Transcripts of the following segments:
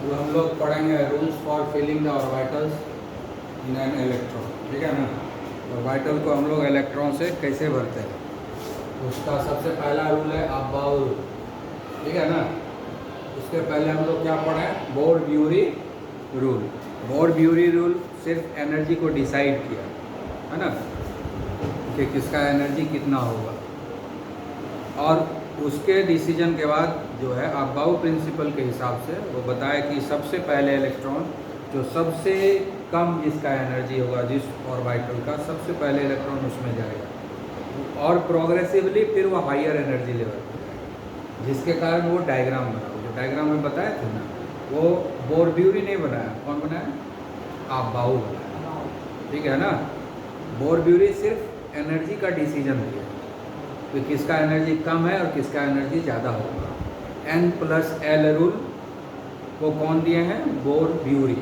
वो हम लोग पढ़ेंगे rules for filling the orbitals in an electron, ठीक है ना। ऑर्बिटल को हम लोग इलेक्ट्रॉन से कैसे भरते हैं, उसका सबसे पहला रूल है अबाउ रूल, ठीक है ना। उसके पहले हम लोग क्या पढ़े, बोर-ब्यूरी रूल। बोर-ब्यूरी रूल सिर्फ एनर्जी को डिसाइड किया, है ना, कि किसका एनर्जी कितना होगा, और उसके डिसीजन के बाद जो है अबाउ प्रिंसिपल के हिसाब से वो बताया कि सबसे पहले इलेक्ट्रॉन जो सबसे कम जिसका एनर्जी होगा, जिस ऑर्बिटल का सबसे पहले इलेक्ट्रॉन उसमें जाएगा, और प्रोग्रेसिवली फिर वो हायर एनर्जी लेवल पर जाएगा, जिसके कारण वो डायग्राम बना। जो डायग्राम में बताया थे ना, वो बोर-ब्यूरी नहीं बनाया, कौन बनाया, अबाउ बनाया, ठीक है ना। बोर-ब्यूरी सिर्फ एनर्जी का डिसीजन दिया कि किसका एनर्जी कम है और किसका एनर्जी ज़्यादा होगा। N+L रूल को कौन दिए हैं, बोर-ब्यूरी,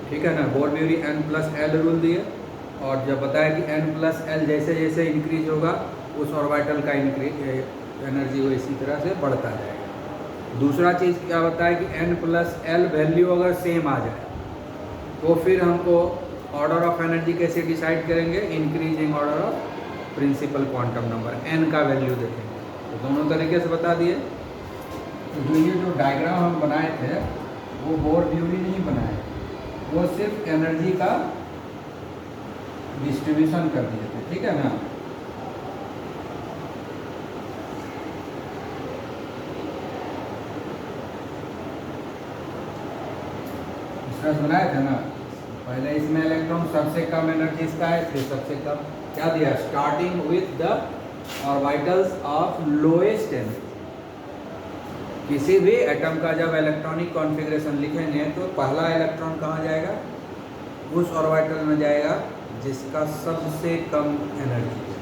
ठीक है ना। बोर-ब्यूरी N+L रूल दिए, और जब बताया कि N+L जैसे जैसे इंक्रीज होगा उस ऑर्बिटल का एनर्जी वो इसी तरह से बढ़ता जाएगा। दूसरा चीज़ क्या बताया कि N+L वैल्यू अगर सेम आ जाए तो फिर हमको ऑर्डर ऑफ एनर्जी कैसे डिसाइड करेंगे, increasing order of principal quantum number n का वैल्यू देखेंगे। तो दोनों तरीके से बता दिए। तो ये जो डायग्राम हम बनाए थे वो बोर-ब्यूरी नहीं बनाए, वो सिर्फ एनर्जी का डिस्ट्रीब्यूशन कर दिए थे, ठीक है ना। इसमें बनाए थे ना, पहले इसमें इलेक्ट्रॉन सबसे कम एनर्जी इसका है, फिर सबसे कम क्या दिया, starting with the orbitals of lowest energy. किसी भी एटम का जब इलेक्ट्रॉनिक कॉन्फ़िगरेशन लिखेंगे तो पहला इलेक्ट्रॉन कहाँ जाएगा, उस ऑर्बिटल में जाएगा जिसका सबसे कम एनर्जी है,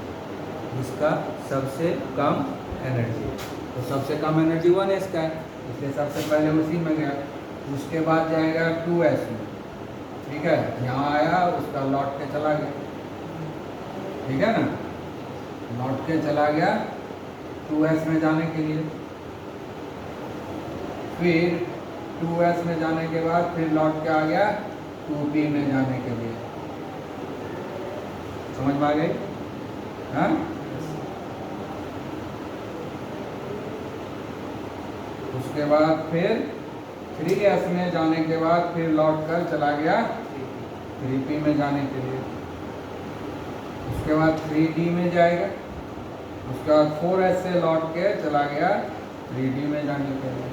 जिसका सबसे कम एनर्जी है। तो सबसे कम एनर्जी 1s का है, इसलिए सबसे पहले उसी में गया। उसके बाद जाएगा 2s में, ठीक है, यहाँ आया, उसका लौट के चला गया, ठीक है ना, लौट के चला गया 2s में जाने के लिए। फिर 2s में जाने के बाद फिर लौट के आ गया 2p में जाने के लिए। समझ में आ गई, हाँ। उसके बाद फिर 3s में जाने के बाद फिर लौट कर चला गया 3p में जाने के लिए। उसके बाद 3d में जाएगा, उसके बाद 4s से लौट के चला गया 3d में जाने के लिए।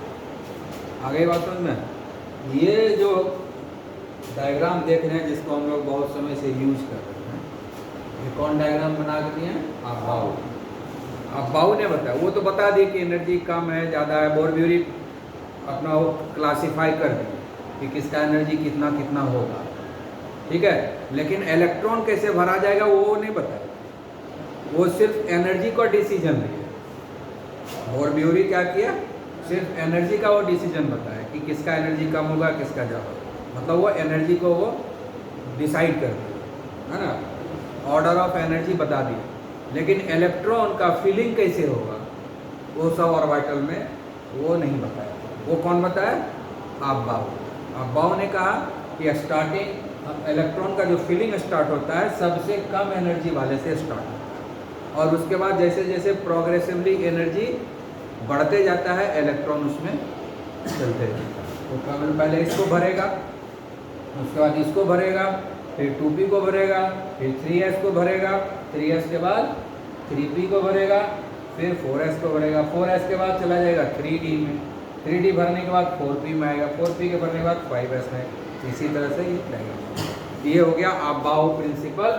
आ गई बात समझ में। ये जो डायग्राम देख रहे हैं जिसको हम लोग बहुत समय से यूज कर रहे हैं, ये कौन डायग्राम बना के दिए हैं, अबाउ। अबाउ ने बताया, वो तो बता दिए कि एनर्जी कम है ज़्यादा है, बोर-ब्यूरी अपना वो क्लासीफाई कर दिए कि किसका एनर्जी कितना कितना होगा, ठीक है। लेकिन इलेक्ट्रॉन कैसे भरा जाएगा वो नहीं बताया, वो सिर्फ एनर्जी का डिसीजन दिया। बोर-ब्यूरी क्या किया, सिर्फ एनर्जी का वो डिसीजन बताया कि किसका एनर्जी कम होगा किसका ज़्यादा होगा, मतलब वो एनर्जी को वो डिसाइड कर दिया, है ना, ऑर्डर ऑफ एनर्जी बता दिया। लेकिन इलेक्ट्रॉन का फीलिंग कैसे होगा वो सब ऑर्बिटल में वो नहीं बताया। वो कौन बताया, अबाउ। अबाउ ने कहा कि स्टार्टिंग इलेक्ट्रॉन का जो फीलिंग स्टार्ट होता है सबसे कम एनर्जी वाले से स्टार्ट होता है, और उसके बाद जैसे जैसे प्रोग्रेसिवली एनर्जी बढ़ते जाता है इलेक्ट्रॉन उसमें चलते जाता है। तो पहले इसको भरेगा, उसके बाद इसको भरेगा, फिर 2p को भरेगा, फिर 3s को भरेगा, 3s के बाद 3p को भरेगा, फिर 4s को भरेगा, 4s के बाद चला जाएगा 3d में, 3d भरने के बाद 4p में आएगा, 4p के भरने के बाद 5s में। इसी तरह से ये डायग्राम। ये हो गया aufbau principle.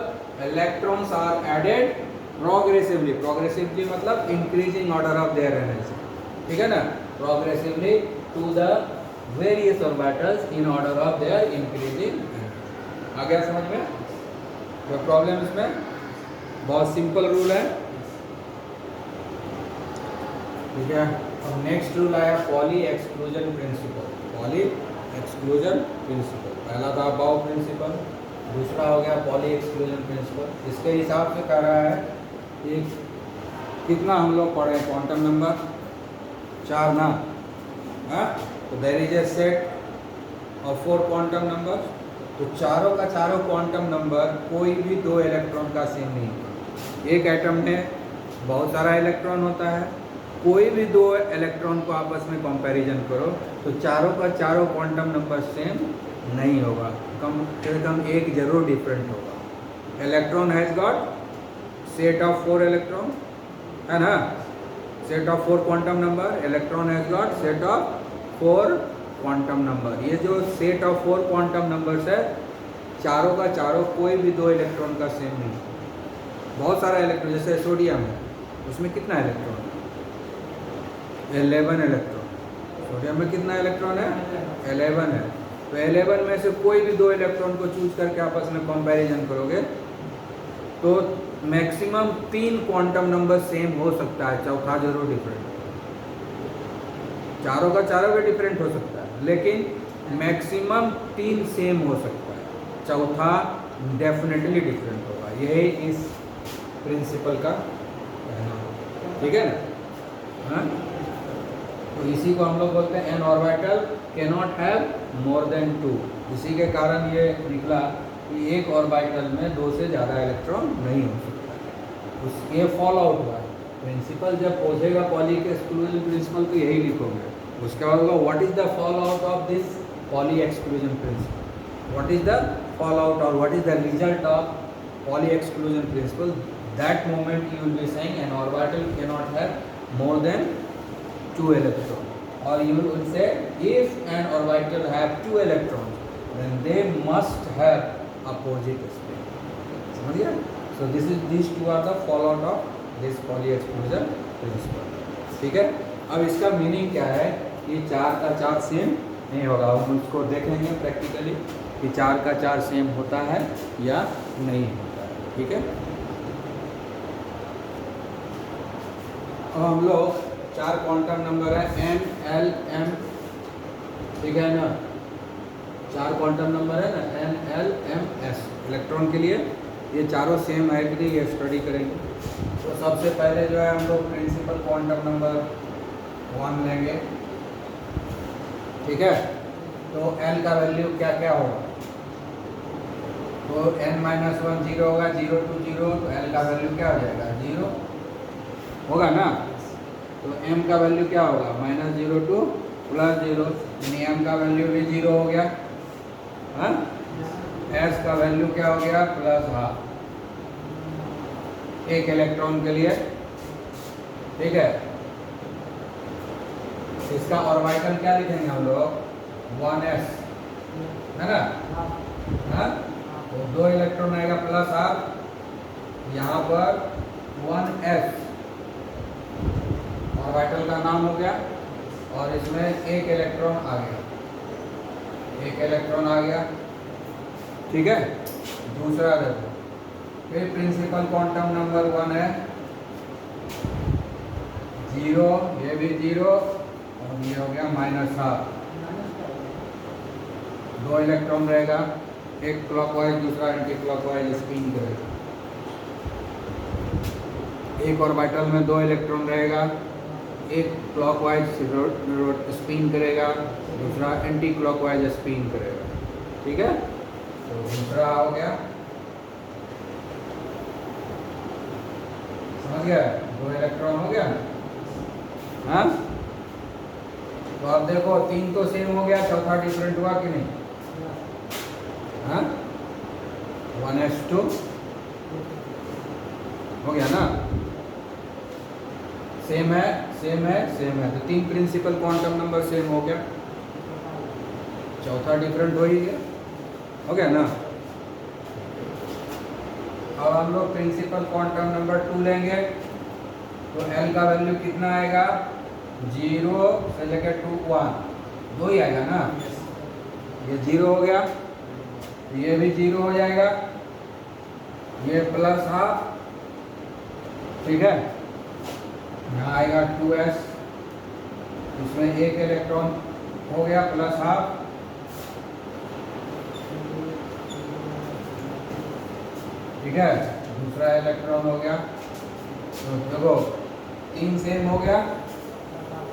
Electrons are added progressively, progressively मतलब increasing order of their energy, ठीक है ना, progressively to the various orbitals in order of their increasing. आ गया समझ में, कोई प्रॉब्लम इसमें, बहुत सिंपल रूल है, ठीक है। अब नेक्स्ट रूल आया poly exclusion principal. Poly exclusion principal, पहला था अबाउ प्रिंसिपल, दूसरा हो गया पॉली एक्सक्लूजन प्रिंसिपल। इसके हिसाब से कह रहा है कि कितना हम लोग पढ़े, क्वांटम नंबर 4 ना, हाँ। तो देयर इज ए सेट और 4 क्वांटम नंबर। तो चारों का चारों क्वांटम नंबर कोई भी 2 इलेक्ट्रॉन का सेम नहीं होगा। एक एटम में बहुत सारा इलेक्ट्रॉन होता है, कोई भी 2 इलेक्ट्रॉन को आपस में कंपैरिजन करो तो चारों का चारों क्वांटम नंबर सेम नहीं होगा, कम से कम एक जरूर डिफरेंट होगा। Electron has got set of 4 electron, है ना, set of 4 quantum number. Electron has got set of 4 quantum number. ये जो सेट ऑफ 4 क्वांटम नंबर्स है, चारों का चारों कोई भी 2 इलेक्ट्रॉन का सेम नहीं। बहुत सारा इलेक्ट्रॉन, जैसे सोडियम है, उसमें कितना इलेक्ट्रॉन है? 11 इलेक्ट्रॉन। सोडियम में कितना इलेक्ट्रॉन है? 11 है। तो 11 में से कोई भी 2 इलेक्ट्रॉन को चूज करके आपस में कंपैरिजन करोगे तो मैक्सिमम 3 क्वांटम नंबर सेम हो सकता है, चौथा जरूर डिफरेंट। चारों का चारों का डिफरेंट हो सकता है, लेकिन मैक्सिमम 3 सेम हो सकता है, चौथा डेफिनेटली डिफरेंट होगा। यही इस प्रिंसिपल का कहना है, ठीक है ना? हाँ, तो इसी को हम लोग बोलते हैं N orbital cannot have more than 2। इसी के कारण ये निकला कि एक ऑर्बिटल में 2 से ज़्यादा इलेक्ट्रॉन नहीं हो सकता। उस ये फॉल आउट हुआ है प्रिंसिपल। जब पहुँचेगा पॉली के एक्सक्लूजन प्रिंसिपल तो यही लिखोगे। उसके बाद होगा what is the fall out of this Pauli exclusion principle, what is the fall out और what is the result of Pauli exclusion principle. That moment you will be saying an orbital cannot have more than 2 electron, और you will say if an orbital have 2 electrons then they must have opposite spin। समझ गया? So these two are the fallout of this Pauli exclusion principle। ठीक है, अब इसका meaning क्या है कि 4 का 4 सेम नहीं होगा। हम उसको देखेंगे प्रैक्टिकली कि 4 का 4 सेम होता है या नहीं होता है। ठीक है, अब हम लोग 4 क्वांटम नंबर है N, L, M, ठीक है ना? 4 क्वांटम नंबर है ना, N, L, M, S electron के लिए। ये चारों सेम है कि नहीं, ये स्टडी करेंगे। तो सबसे पहले जो है हम लोग प्रिंसिपल क्वांटम नंबर 1 लेंगे, ठीक है? तो L का वैल्यू क्या क्या होगा? तो n-1 0 होगा, 0 to 0, तो L का वैल्यू क्या हो जाएगा? 0 होगा ना। तो m का वैल्यू क्या होगा? -0 to +0, यानी m का वैल्यू भी 0 हो गया। हाँ, s का वैल्यू क्या हो गया? +12 एक इलेक्ट्रॉन के लिए, ठीक है? इसका ऑर्बिटल क्या लिखेंगे हम लोग? 1s, है ना? हाँ, तो 2 इलेक्ट्रॉन आएगा +12, यहाँ पर 1s ऑर्बिटल का नाम हो गया, और इसमें एक इलेक्ट्रॉन आ गया, एक इलेक्ट्रॉन आ गया, ठीक है? दूसरा देखो, फिर प्रिंसिपल क्वांटम नंबर 1 है 0, ये भी 0, और ये हो गया -12। 2 इलेक्ट्रॉन रहेगा, एक क्लॉकवाइज दूसरा एंटी क्लॉकवाइज स्पिन करेगा। एक ऑर्बिटल में 2 इलेक्ट्रॉन रहेगा, एक क्लॉकवाइज स्पिन करेगा, दूसरा एंटी क्लॉकवाइज स्पिन करेगा। ठीक है, तो दूसरा हो गया, समझ गया? 2 इलेक्ट्रॉन हो गया। हाँ, तो अब देखो 3 तो सेम हो गया, चौथा डिफरेंट हुआ कि नहीं? हाँ, 1s2 हो गया ना, सेम है, सेम है, सेम है। तो 3 प्रिंसिपल क्वांटम नंबर सेम हो गया, चौथा डिफरेंट हो ही गया, हो गया ना। अब हम लोग प्रिंसिपल क्वांटम नंबर 2 लेंगे, तो L का वैल्यू कितना आएगा? 0 से लेकर 2 1, 2 ही आएगा ना। ये 0 हो गया, ये भी 0 हो जाएगा, ये +12, ठीक है? यहाँ आएगा 2s, इसमें एक इलेक्ट्रॉन हो गया +12, ठीक है? दूसरा इलेक्ट्रॉन हो गया। तो देखो 3 सेम हो गया,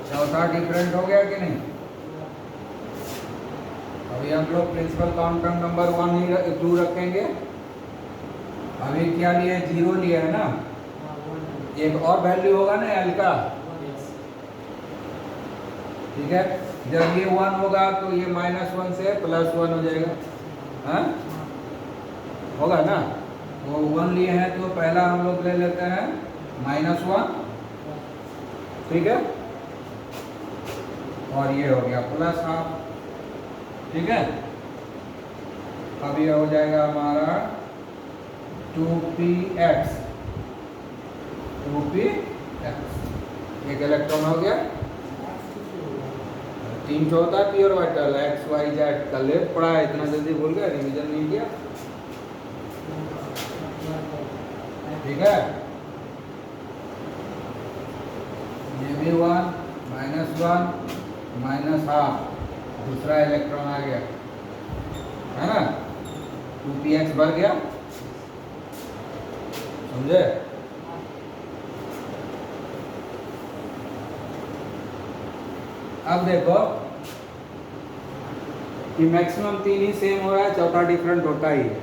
चौथा डिफरेंट हो गया कि नहीं? अभी हम लोग प्रिंसिपल क्वांटम नंबर 2 रखेंगे। अभी क्या लिए, 0 लिए है ना, एक और वैल्यू होगा ना एल का, ठीक है। जब ये 1 होगा तो ये -1 से +1 हो जाएगा, हाँ होगा ना। तो 1 लिए हैं तो पहला हम लोग ले लेते हैं -1, ठीक है, और ये हो गया +12, ठीक है। अब ये हो जाएगा हमारा 2px, एक इलेक्ट्रॉन हो गया। 3 होता है pure orbital, x y z का लेट पड़ा है, इतना जल्दी भूल गया, रिवीजन नहीं किया, ठीक है। ये भी 1 -1 -12, दूसरा इलेक्ट्रॉन आ गया, है ना, 2px भर गया, समझे। अब देखो कि मैक्सिमम 3 ही सेम हो रहा है, चौथा डिफरेंट होता ही है।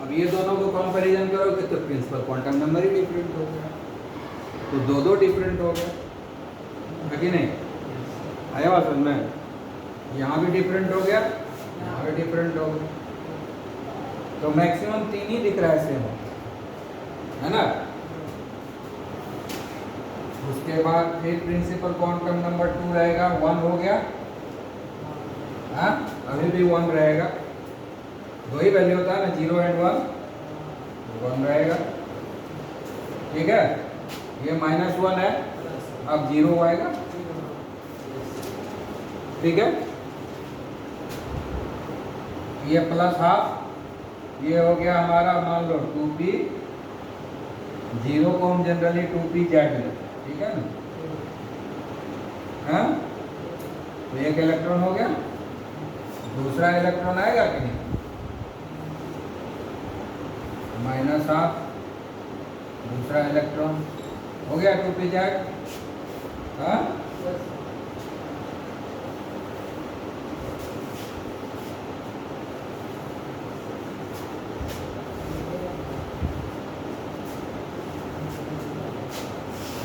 अब ये दोनों को कंपैरिजन करोगे तो प्रिंसिपल क्वांटम नंबर ही डिफरेंट हो गया, तो दो डिफरेंट हो गए, है कि नहीं, आया बात समझ में। यहाँ भी डिफरेंट हो गया, यहाँ भी डिफरेंट हो गया, तो मैक्सिमम 3 ही दिख रहा है सेम, है ना। उसके बाद फिर प्रिंसिपल क्वांटम नंबर 2 रहेगा, 1 हो गया, हाँ अभी भी 1 रहेगा, दो ही वैल्यू होता है ना, 0 और 1 रहेगा, ठीक है। ये -1 है, अब 0 आएगा, ठीक है। ये +12, ये हो गया हमारा, मान लो 2p, 0 को हम जनरली 2p जेड लेते हैं, ठीक है ना, हाँ। तो एक इलेक्ट्रॉन हो गया, दूसरा इलेक्ट्रॉन आएगा कि नहीं, -8, दूसरा इलेक्ट्रॉन हो गया 2p जेड, हाँ।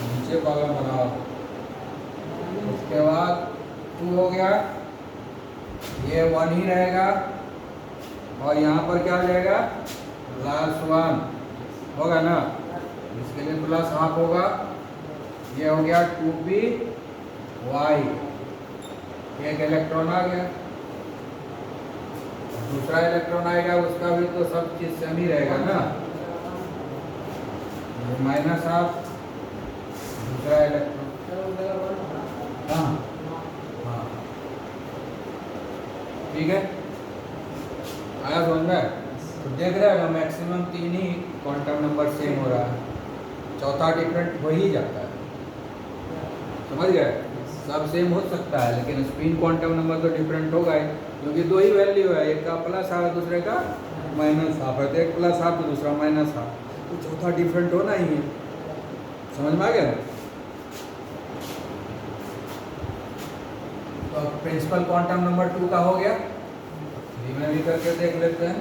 नीचे कॉलम बनाओ, उसके बाद 2 हो गया, ये 1 ही रहेगा, और यहाँ पर क्या हो जाएगा, +1 होगा ना, इसके लिए +12 होगा। ये हो गया 2p y, एक इलेक्ट्रॉन आ गया, दूसरा इलेक्ट्रॉन आएगा, उसका भी तो सब चीज सेम ही रहेगा ना, -8, दूसरा इलेक्ट्रॉन, हाँ हाँ, ठीक है, आया समझ में। तो देख रहे हैं ना, मैक्सिमम 3 ही क्वांटम नंबर सेम हो रहा है, चौथा डिफरेंट हो ही जाता है, समझ गए। सब सेम हो सकता है लेकिन स्पिन क्वांटम नंबर तो डिफरेंट होगा ही, क्योंकि दो ही वैल्यू है, एक का +12 दूसरे का -12 है, तो एक +12 तो दूसरा -12, तो चौथा डिफरेंट होना ही है, समझ में आ गया। तो प्रिंसिपल क्वांटम नंबर 2 का हो गया, धीमे भी करके देख लेते हैं।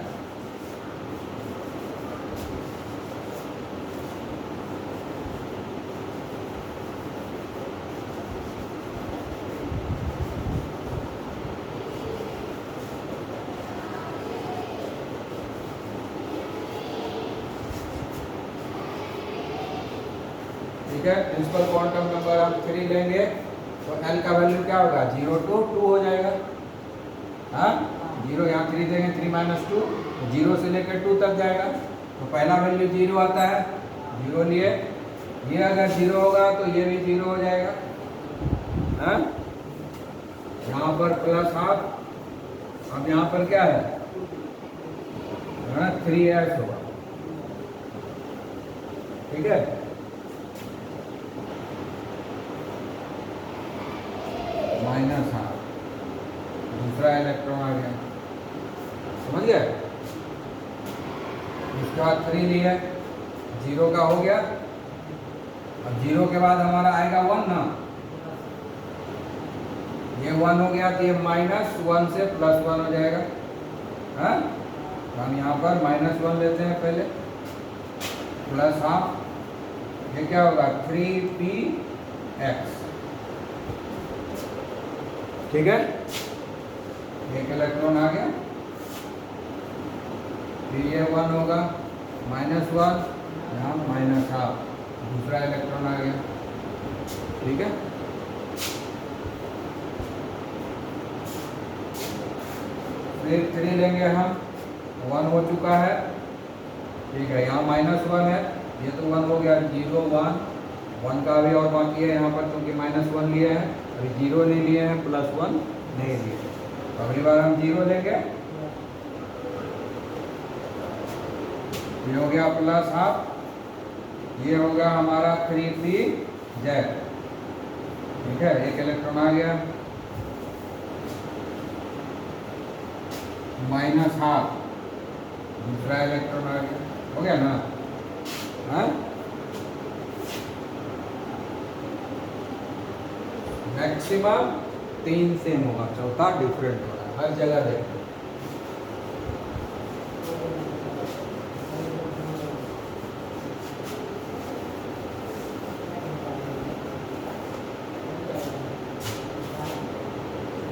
ठीक है, प्रिंसिपल क्वांटम नंबर हम 3 लेंगे, तो एल का वैल्यू क्या होगा, 0 to 2 हो जाएगा, हाँ 0, यहाँ 3 देंगे, 3 - 2, 0 से लेकर 2 तक जाएगा, तो पहला वैल्यू 0 आता है, 0 लिए, ये अगर 0 होगा तो ये भी 0 हो जाएगा, हाँ। यहाँ पर +12, अब यहाँ पर क्या है, 3s होगा, ठीक है। -8, दूसरा इलेक्ट्रॉन आ गया, समझ गए। उसके बाद 3 लिया, 0 का हो गया, अब 0 के बाद हमारा आएगा 1 ना, ये 1 हो गया तो ये -1 से +1 हो जाएगा। हाँ, तो हम यहाँ पर -1 लेते हैं पहले, प्लस हाफ, ये क्या होगा 3px। ठीक है, एक इलेक्ट्रॉन आ गया, फिर ये 1 होगा, -1, यहाँ -हाफ, दूसरा इलेक्ट्रॉन आ गया। ठीक है, फिर 3 लेंगे हम, 1 हो चुका है। ठीक है, यहाँ -1 है, ये तो 1 हो गया, 0 1, 1 का भी और बाकी है यहाँ पर, क्योंकि -1 लिए हैं, अभी 0 नहीं लिए हैं, +1 नहीं लिए। तो अगली बार हम 0 लेंगे, ये हो गया प्लस हाफ, ये हो गया हमारा 3pz। ठीक है, एक इलेक्ट्रॉन आ गया, -हाफ, दूसरा इलेक्ट्रॉन आ गया, हो गया ना। हाँ, मैक्सिमम 3 सेम होगा, चौथा डिफरेंट होगा, हर जगह देखो।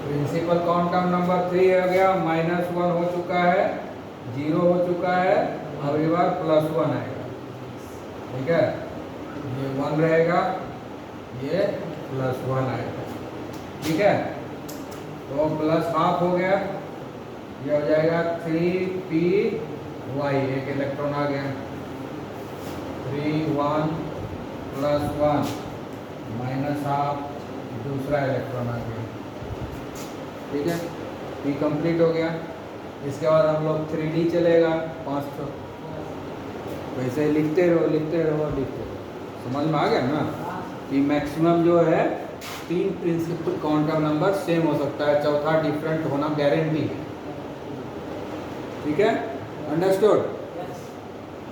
प्रिंसिपल क्वांटम नंबर 3 हो गया, -1 हो चुका है, 0 हो चुका है, अगली बार +1 आएगा। ठीक है, ये 1 रहेगा, ये +1 आएगा। ठीक है, तो प्लस हाफ हो गया, ये हो जाएगा 3py, एक इलेक्ट्रॉन आ गया, 3 1 +1 -हाफ, दूसरा इलेक्ट्रॉन आ गया। ठीक है, ये कंप्लीट हो गया। इसके बाद हम लोग 3D चलेगा 5 तो वैसे लिखते रहो लिखते रहो लिखते रहो। समझ में आ गया ना कि मैक्सिमम जो है 3 प्रिंसिपल क्वांटम नंबर सेम हो सकता है, चौथा डिफरेंट होना गारंटी है। ठीक है, अंडरस्टूड।